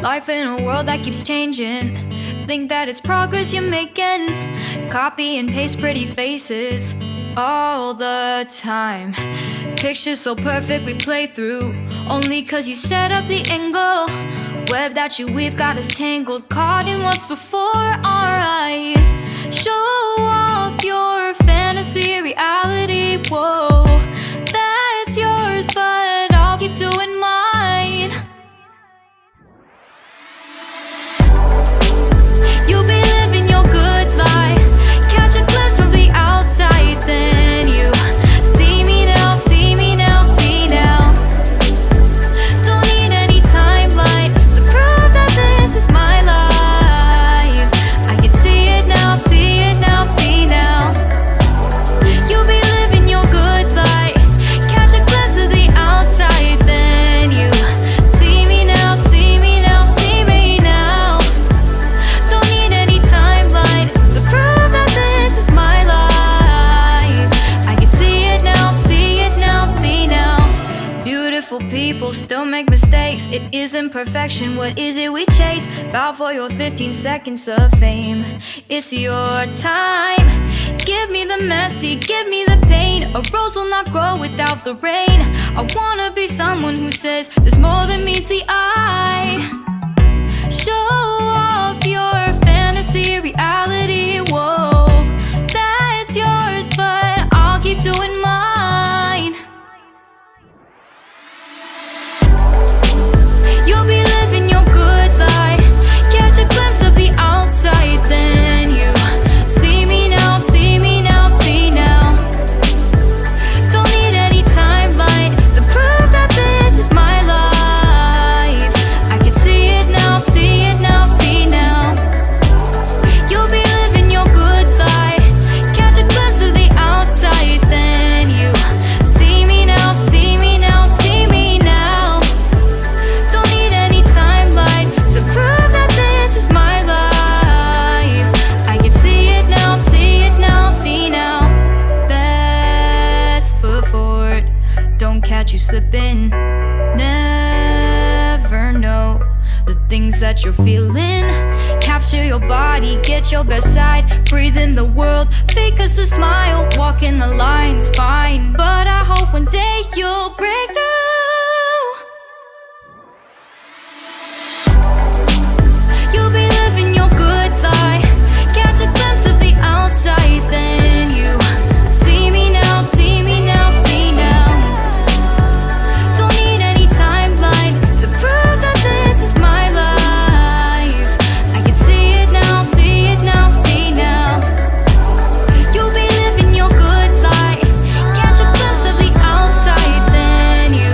Life in a world that keeps changing. Think that it's progress you're making. Copy and paste pretty faces all the time. Pictures so perfect we play through, only cause you set up the angle. Web that you weave got us tangled, caught in what's before our eyes. Show off your fantasy reality, whoa, that's yours, but I'll keep doing mine. You'll be living your good life, catch a glimpse from the outside, then you see me now, see me now, see now. Don't need any timeline to prove that this is my life. I can see it now, see it now, see now. You'll be living your good life, catch a glimpse of the outside, then you see me now, see me now, see me now. Don't need any timeline to prove that this is my life. I can see it now, see it now, see now. Beautiful people still make mistakes. It isn't perfection, what is it we chase? Bow for your 15 seconds of fame. It's your time. Give me the messy, give me the pain. A rose will not grow without the rain. I wanna be someone who says there's more than meets the eye. Show off your fantasy reality, whoa, that's yours, but I'll keep doing mine. You'll be living your good life, catch a glimpse of the outside, then you see me now, see me now, see now. Don't need any timeline to prove that this is my life. I can see it now, see it now, see now. You'll be living your good life, catch a glimpse of the outside, then you see me now, see me now, see me now. Don't need any timeline to prove that this is my life. I can see it now, see it now, see now. Best foot forward, don't catch you slipping. Never know the things that you're feeling. Capture your body, get your best side. Breathe in the world, fake us a smile. Walking the lines, fine, but I hope one day you'll break through. You'll be living your good life, catch a glimpse of the outside, then you see me now, see me now, see now. Don't need any timeline to prove that this is my life. I can see it now, see it now, see now. You'll be living your good life, catch a glimpse of the outside, then you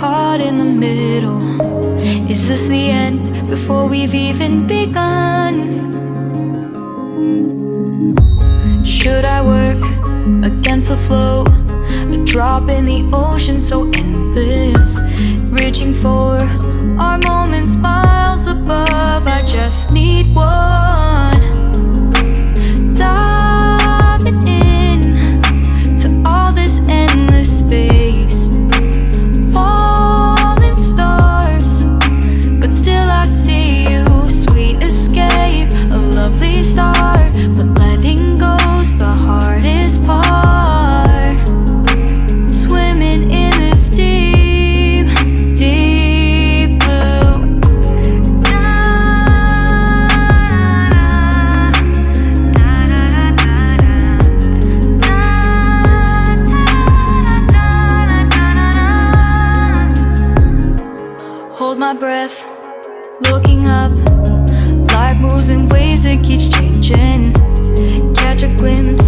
caught in the middle. Is this the end before we've even begun? Should I work against the flow? A drop in the ocean so endless, reaching for our moments miles above. I just need one. Diving in to all this endless space, falling stars, but still I see you. Sweet escape, a lovely start, but letting go's the hardest part. Swimming in this deep, deep blue. Hold my breath, looking up. Life moves in waves, it keeps changing. Catch a glimpse